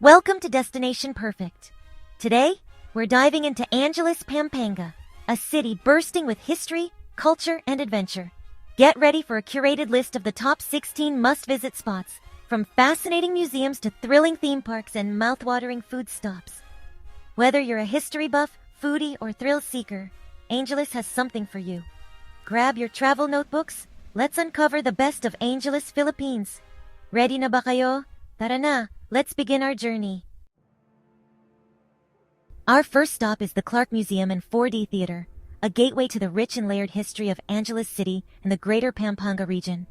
Welcome to Destination Perfect. Today, we're diving into Angeles, Pampanga, a city bursting with history, culture, and adventure. Get ready for a curated list of the top 16 must-visit spots, from fascinating museums to thrilling theme parks and mouth-watering food stops. Whether you're a history buff, foodie, or thrill seeker, Angeles has something for you. Grab your travel notebooks. Let's uncover the best of Angeles, Philippines. Ready na ba kayo? Tara na, let's begin our journey. Our first stop is the Clark Museum and 4D Theater, a gateway to the rich and layered history of Angeles City and the greater Pampanga region.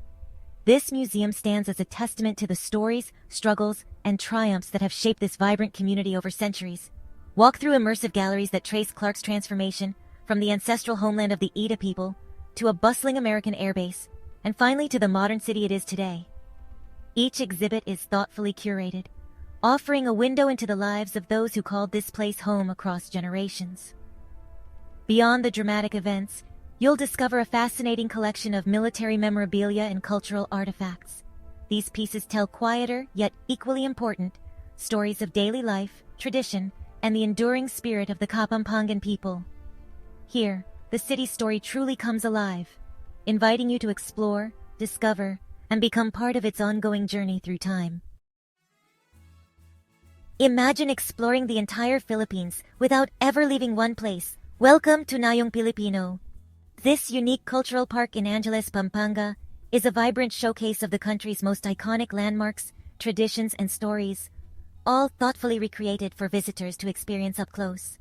This museum stands as a testament to the stories, struggles, and triumphs that have shaped this vibrant community over centuries. Walk through immersive galleries that trace Clark's transformation from the ancestral homeland of the Ida people to a bustling American airbase, and finally to the modern city it is today. Each exhibit is thoughtfully curated, offering a window into the lives of those who called this place home across generations. Beyond the dramatic events, you'll discover a fascinating collection of military memorabilia and cultural artifacts. These pieces tell quieter, yet equally important, stories of daily life, tradition, and the enduring spirit of the Kapampangan people. Here, the city's story truly comes alive, inviting you to explore, discover, and become part of its ongoing journey through time. Imagine exploring the entire Philippines without ever leaving one place. Welcome to Nayong Pilipino. This unique cultural park in Angeles, Pampanga, is a vibrant showcase of the country's most iconic landmarks, traditions, and stories, all thoughtfully recreated for visitors to experience up close.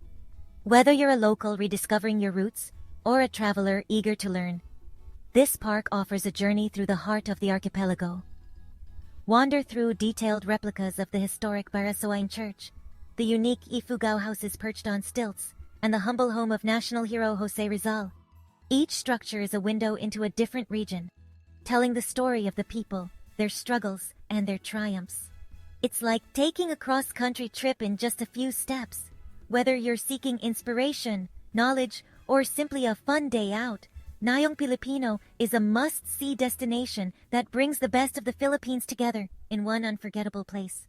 Whether you're a local rediscovering your roots or a traveler eager to learn, this park offers a journey through the heart of the archipelago. Wander through detailed replicas of the historic Barasoain Church, the unique Ifugao houses perched on stilts, and the humble home of national hero Jose Rizal. Each structure is a window into a different region, telling the story of the people, their struggles, and their triumphs. It's like taking a cross-country trip in just a few steps. Whether you're seeking inspiration, knowledge, or simply a fun day out, Nayong Pilipino is a must-see destination that brings the best of the Philippines together in one unforgettable place.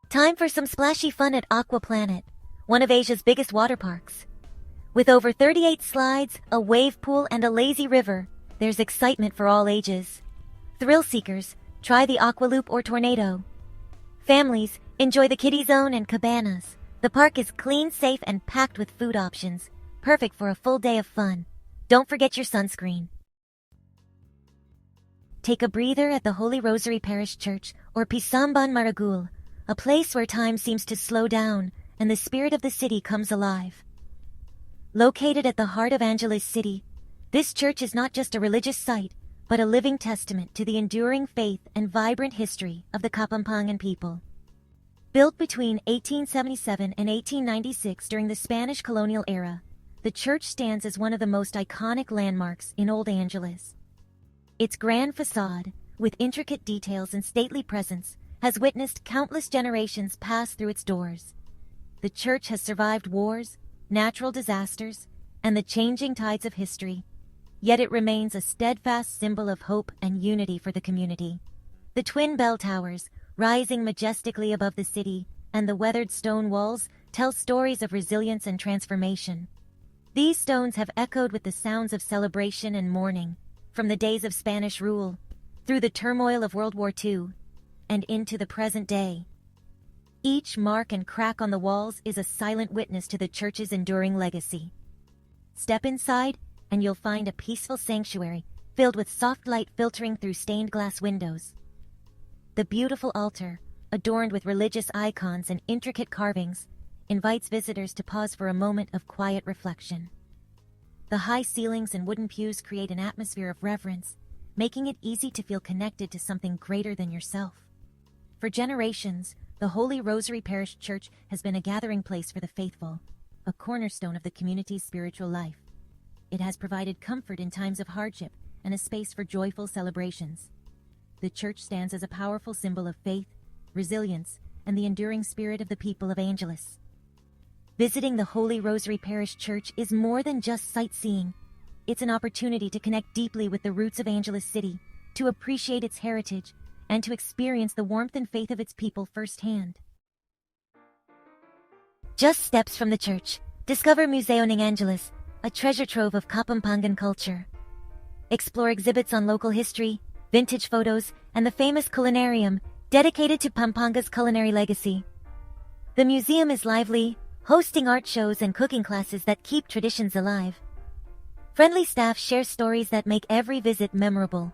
Time for some splashy fun at Aqua Planet, one of Asia's biggest water parks. With over 38 slides, a wave pool, and a lazy river, there's excitement for all ages. Thrill seekers, try the Aqua Loop or Tornado. Families, enjoy the Kiddie Zone and Cabanas. The park is clean, safe, and packed with food options, perfect for a full day of fun. Don't forget your sunscreen. Take a breather at the Holy Rosary Parish Church or Pisamban Maragul, a place where time seems to slow down and the spirit of the city comes alive. Located at the heart of Angeles City, this church is not just a religious site, but a living testament to the enduring faith and vibrant history of the Kapampangan people. Built between 1877 and 1896 during the Spanish colonial era, the church stands as one of the most iconic landmarks in Old Angeles. Its grand facade, with intricate details and stately presence, has witnessed countless generations pass through its doors. The church has survived wars, natural disasters, and the changing tides of history, yet it remains a steadfast symbol of hope and unity for the community. The twin bell towers, rising majestically above the city, and the weathered stone walls tell stories of resilience and transformation. These stones have echoed with the sounds of celebration and mourning, from the days of Spanish rule, through the turmoil of World War II, and into the present day. Each mark and crack on the walls is a silent witness to the church's enduring legacy. Step inside, and you'll find a peaceful sanctuary filled with soft light filtering through stained glass windows. The beautiful altar, adorned with religious icons and intricate carvings, invites visitors to pause for a moment of quiet reflection. The high ceilings and wooden pews create an atmosphere of reverence, making it easy to feel connected to something greater than yourself. For generations, the Holy Rosary Parish Church has been a gathering place for the faithful, a cornerstone of the community's spiritual life. It has provided comfort in times of hardship and a space for joyful celebrations. The church stands as a powerful symbol of faith, resilience, and the enduring spirit of the people of Angeles. Visiting the Holy Rosary Parish Church is more than just sightseeing. It's an opportunity to connect deeply with the roots of Angeles City, to appreciate its heritage, and to experience the warmth and faith of its people firsthand. Just steps from the church, discover Museo ng Angeles, a treasure trove of Kapampangan culture. Explore exhibits on local history, vintage photos, and the famous culinarium, dedicated to Pampanga's culinary legacy. The museum is lively, hosting art shows and cooking classes that keep traditions alive. Friendly staff share stories that make every visit memorable.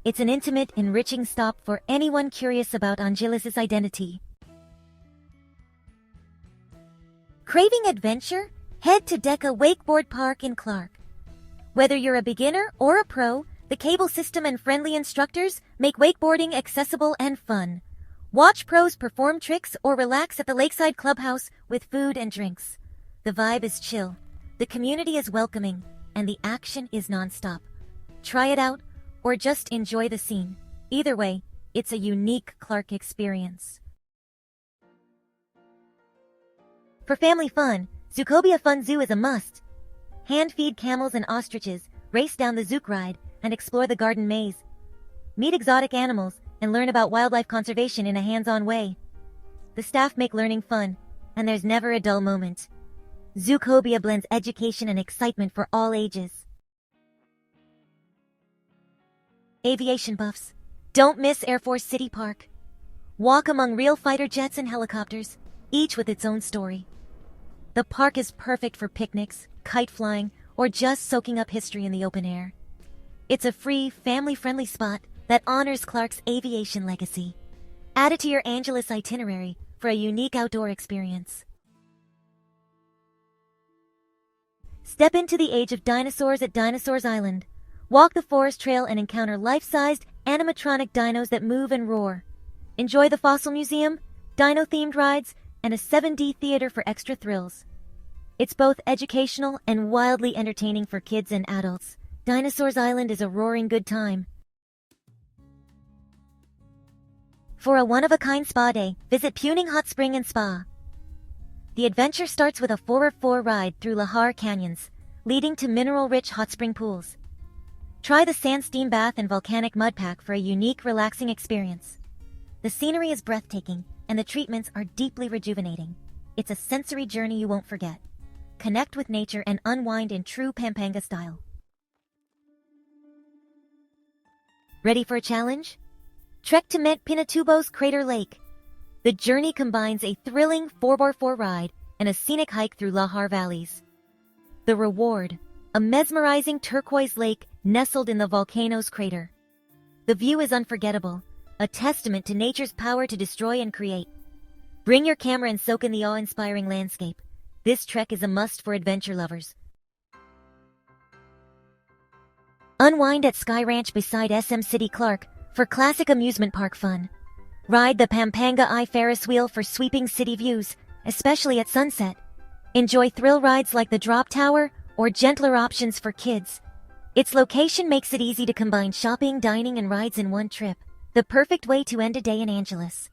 It's an intimate, enriching stop for anyone curious about Angeles' identity. Craving adventure? Head to Deca Wakeboard Park in Clark. Whether you're a beginner or a pro, the cable system and friendly instructors make wakeboarding accessible and fun. Watch pros perform tricks or relax at the lakeside clubhouse with food and drinks. The vibe is chill, the community is welcoming, and the action is nonstop. Try it out, or just enjoy the scene. Either way, it's a unique Clark experience. For family fun, Zootopia Fun Zoo is a must. Hand-feed camels and ostriches, race down the Zook ride, and explore the garden maze. Meet exotic animals and learn about wildlife conservation in a hands-on way. The staff make learning fun, and there's never a dull moment. Zootopia blends education and excitement for all ages. Aviation buffs, don't miss Air Force City Park. Walk among real fighter jets and helicopters, each with its own story. The park is perfect for picnics, kite flying, or just soaking up history in the open air. It's a free, family-friendly spot that honors Clark's aviation legacy. Add it to your Angeles itinerary for a unique outdoor experience. Step into the age of dinosaurs at Dinosaurs Island. Walk the forest trail and encounter life-sized, animatronic dinos that move and roar. Enjoy the fossil museum, dino-themed rides, and a 7D theater for extra thrills. It's both educational and wildly entertaining for kids and adults. Dinosaurs Island is a roaring good time. For a one-of-a-kind spa day, visit Puning Hot Spring and Spa. The adventure starts with a 4x4 ride through Lahar Canyons, leading to mineral-rich hot spring pools. Try the sand steam bath and volcanic mud pack for a unique, relaxing experience. The scenery is breathtaking, and the treatments are deeply rejuvenating. It's a sensory journey you won't forget. Connect with nature and unwind in true Pampanga style. Ready for a challenge? Trek to Met Pinatubo's Crater Lake. The journey combines a thrilling 4x4 ride and a scenic hike through Lahar Valleys. The reward, a mesmerizing turquoise lake nestled in the volcano's crater. The view is unforgettable, a testament to nature's power to destroy and create. Bring your camera and soak in the awe-inspiring landscape. This trek is a must for adventure lovers. Unwind at Sky Ranch beside SM City Clark for classic amusement park fun. Ride the Pampanga Eye Ferris wheel for sweeping city views, especially at sunset. Enjoy thrill rides like the Drop Tower or gentler options for kids. Its location makes it easy to combine shopping, dining, and rides in one trip. The perfect way to end a day in Angeles.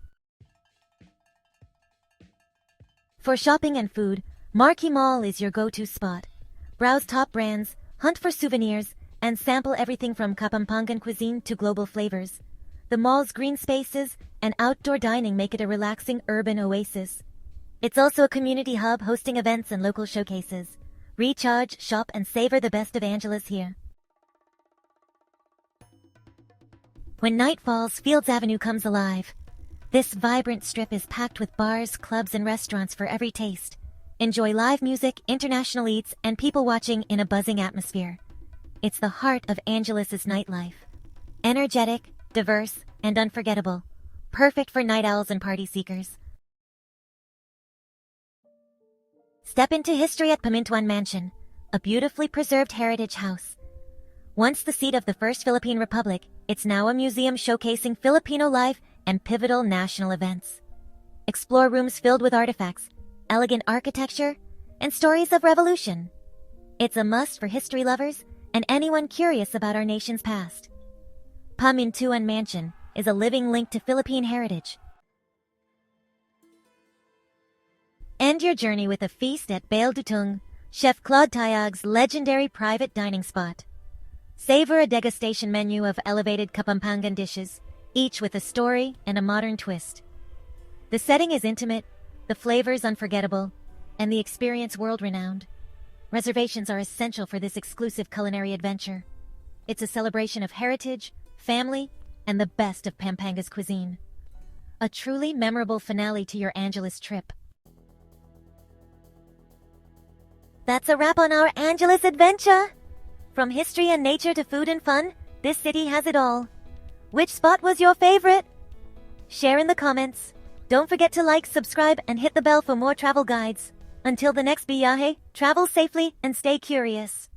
For shopping and food, Marquee Mall is your go-to spot. Browse top brands, hunt for souvenirs, and sample everything from Kapampangan cuisine to global flavors. The mall's green spaces and outdoor dining make it a relaxing urban oasis. It's also a community hub hosting events and local showcases. Recharge, shop, and savor the best of Angeles here. When night falls, Fields Avenue comes alive. This vibrant strip is packed with bars, clubs, and restaurants for every taste. Enjoy live music, international eats, and people watching in a buzzing atmosphere. It's the heart of Angeles' nightlife. Energetic, diverse, and unforgettable. Perfect for night owls and party seekers. Step into history at Pamintuan Mansion, a beautifully preserved heritage house. Once the seat of the First Philippine Republic, it's now a museum showcasing Filipino life and pivotal national events. Explore rooms filled with artifacts, elegant architecture, and stories of revolution. It's a must for history lovers and anyone curious about our nation's past. Pamintuan Mansion is a living link to Philippine heritage. End your journey with a feast at Bail Dutung, Chef Claude Tayag's legendary private dining spot. Savor a degustation menu of elevated Kapampangan dishes, each with a story and a modern twist. The setting is intimate, the flavors unforgettable, and the experience world-renowned. Reservations are essential for this exclusive culinary adventure. It's a celebration of heritage, family, and the best of Pampanga's cuisine. A truly memorable finale to your Angeles trip. That's a wrap on our Angeles adventure! From history and nature to food and fun, this city has it all. Which spot was your favorite? Share in the comments. Don't forget to like, subscribe, and hit the bell for more travel guides. Until the next Biyahe, travel safely and stay curious.